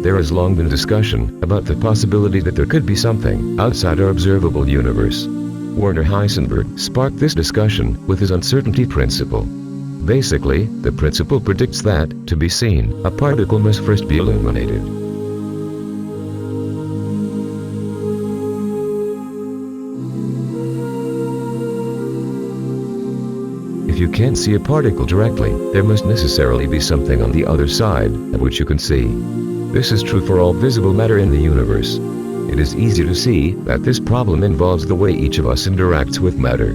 There has long been discussion about the possibility that there could be something outside our observable universe. Werner Heisenberg sparked this discussion with his uncertainty principle. Basically, the principle predicts that, to be seen, a particle must first be illuminated. If you can't see a particle directly, there must necessarily be something on the other side, of which you can see. This is true for all visible matter in the universe. It is easy to see that this problem involves the way each of us interacts with matter.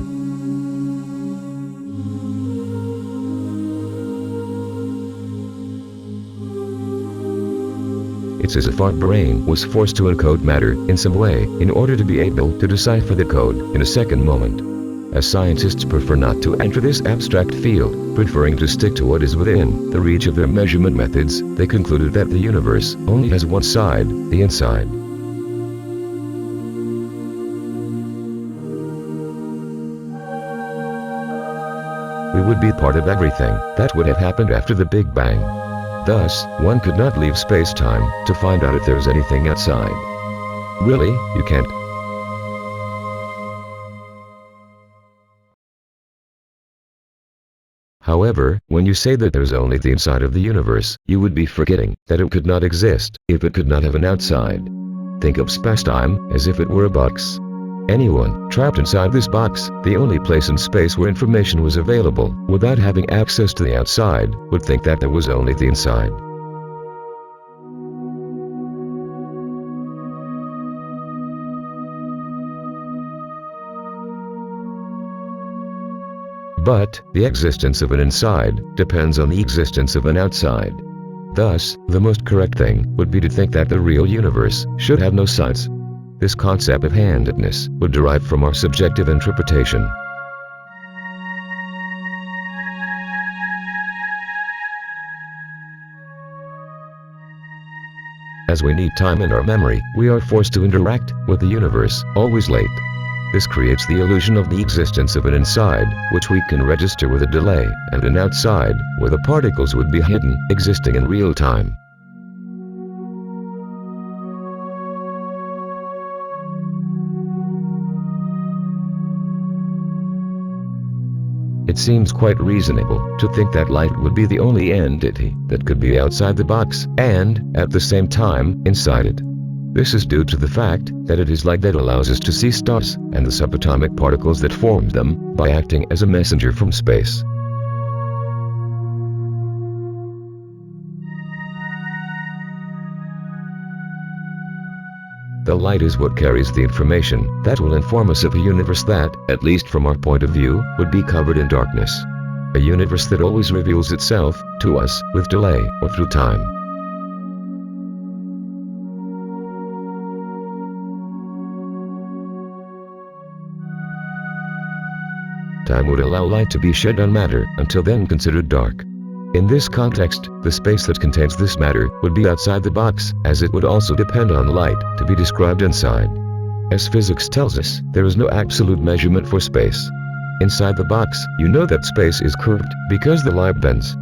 It's as if our brain was forced to encode matter in some way in order to be able to decipher the code in a second moment. As scientists prefer not to enter this abstract field, preferring to stick to what is within the reach of their measurement methods, they concluded that the universe only has one side, the inside. We would be part of everything that would have happened after the Big Bang. Thus, one could not leave space-time to find out if there's anything outside. Really, you can't. However, when you say that there's only the inside of the universe, you would be forgetting that it could not exist if it could not have an outside. Think of space-time as if it were a box. Anyone trapped inside this box, the only place in space where information was available, without having access to the outside, would think that there was only the inside. But the existence of an inside depends on the existence of an outside. Thus, the most correct thing would be to think that the real universe should have no sides. This concept of handedness would derive from our subjective interpretation. As we need time in our memory, we are forced to interact with the universe, always late. This creates the illusion of the existence of an inside, which we can register with a delay, and an outside, where the particles would be hidden, existing in real time. It seems quite reasonable to think that light would be the only entity that could be outside the box, and, at the same time, inside it. This is due to the fact that it is light that allows us to see stars and the subatomic particles that form them by acting as a messenger from space. The light is what carries the information that will inform us of a universe that, at least from our point of view, would be covered in darkness. A universe that always reveals itself to us with delay or through time. Time would allow light to be shed on matter, until then considered dark. In this context, the space that contains this matter would be outside the box, as it would also depend on light to be described inside. As physics tells us, there is no absolute measurement for space. Inside the box, you know that space is curved, because the light bends.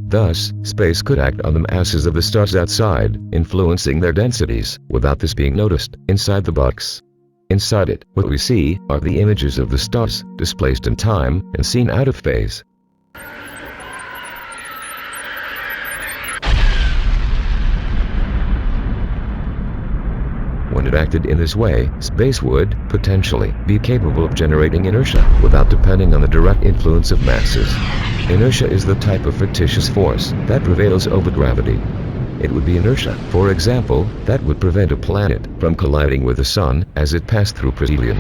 Thus, space could act on the masses of the stars outside, influencing their densities, without this being noticed, inside the box. Inside it, what we see are the images of the stars, displaced in time, and seen out of phase. When it acted in this way, space would, potentially, be capable of generating inertia, without depending on the direct influence of masses. Inertia is the type of fictitious force that prevails over gravity. It would be inertia, for example, that would prevent a planet from colliding with the Sun as it passed through perihelion.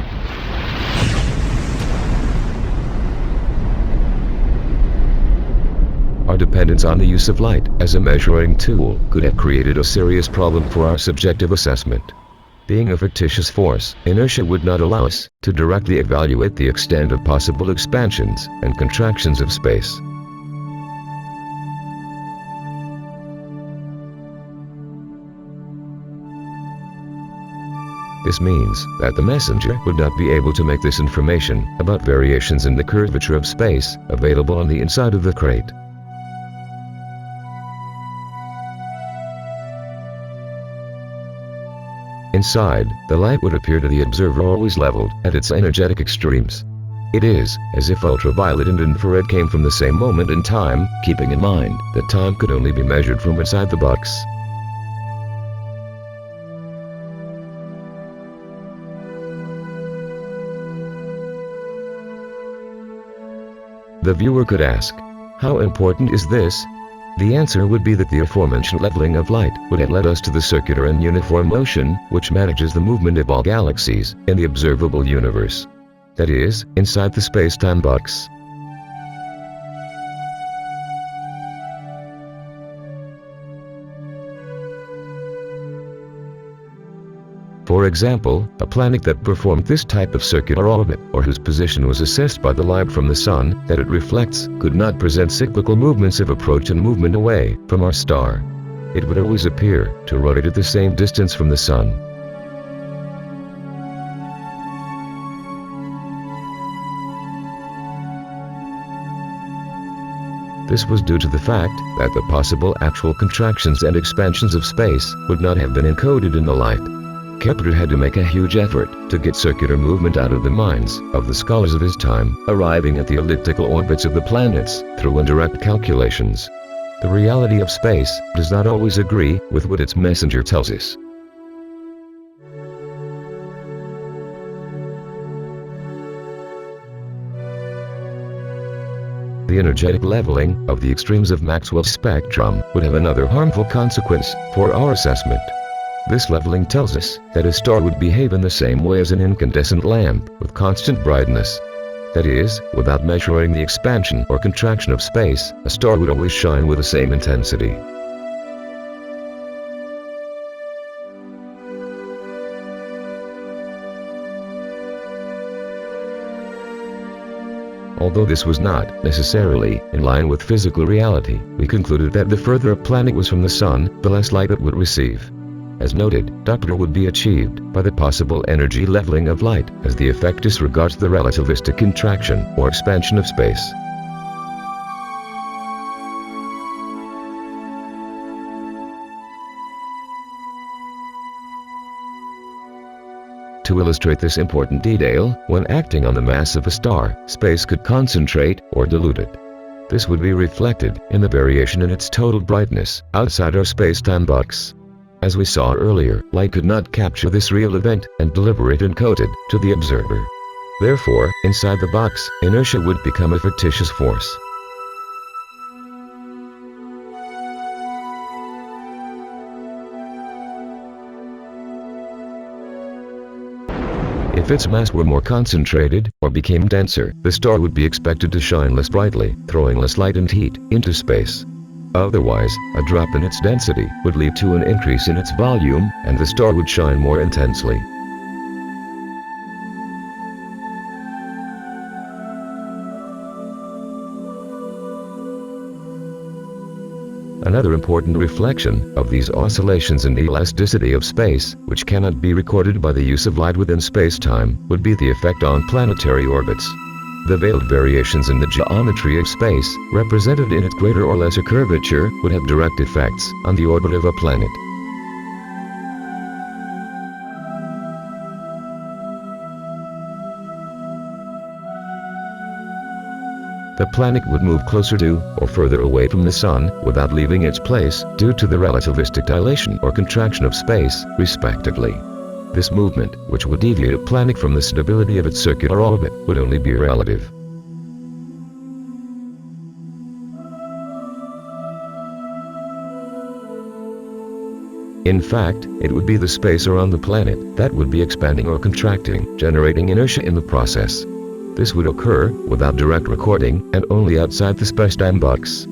Our dependence on the use of light as a measuring tool could have created a serious problem for our subjective assessment. Being a fictitious force, inertia would not allow us to directly evaluate the extent of possible expansions and contractions of space. This means that the messenger would not be able to make this information about variations in the curvature of space available on the inside of the crate. Inside, the light would appear to the observer always leveled at its energetic extremes. It is as if ultraviolet and infrared came from the same moment in time, keeping in mind that time could only be measured from inside the box. The viewer could ask, how important is this? The answer would be that the aforementioned leveling of light would have led us to the circular and uniform motion which manages the movement of all galaxies in the observable universe. That is, inside the space-time box. For example, a planet that performed this type of circular orbit, or whose position was assessed by the light from the sun that it reflects, could not present cyclical movements of approach and movement away from our star. It would always appear to rotate at the same distance from the sun. This was due to the fact that the possible actual contractions and expansions of space would not have been encoded in the light. Kepler had to make a huge effort to get circular movement out of the minds of the scholars of his time, arriving at the elliptical orbits of the planets through indirect calculations. The reality of space does not always agree with what its messenger tells us. The energetic leveling of the extremes of Maxwell's spectrum would have another harmful consequence for our assessment. This leveling tells us that a star would behave in the same way as an incandescent lamp with constant brightness. That is, without measuring the expansion or contraction of space, a star would always shine with the same intensity. Although this was not necessarily in line with physical reality, we concluded that the further a planet was from the sun, the less light it would receive. As noted, Doppler would be achieved by the possible energy leveling of light, as the effect disregards the relativistic contraction or expansion of space. To illustrate this important detail, when acting on the mass of a star, space could concentrate or dilute it. This would be reflected in the variation in its total brightness outside our space-time box. As we saw earlier, light could not capture this real event and deliver it encoded to the observer. Therefore, inside the box, inertia would become a fictitious force. If its mass were more concentrated, or became denser, the star would be expected to shine less brightly, throwing less light and heat into space. Otherwise, a drop in its density would lead to an increase in its volume, and the star would shine more intensely. Another important reflection of these oscillations in the elasticity of space, which cannot be recorded by the use of light within space-time, would be the effect on planetary orbits. The veiled variations in the geometry of space, represented in its greater or lesser curvature, would have direct effects on the orbit of a planet. The planet would move closer to, or further away from the Sun, without leaving its place, due to the relativistic dilation or contraction of space, respectively. This movement, which would deviate a planet from the stability of its circular orbit, would only be relative. In fact, it would be the space around the planet that would be expanding or contracting, generating inertia in the process. This would occur without direct recording and only outside the space-time box.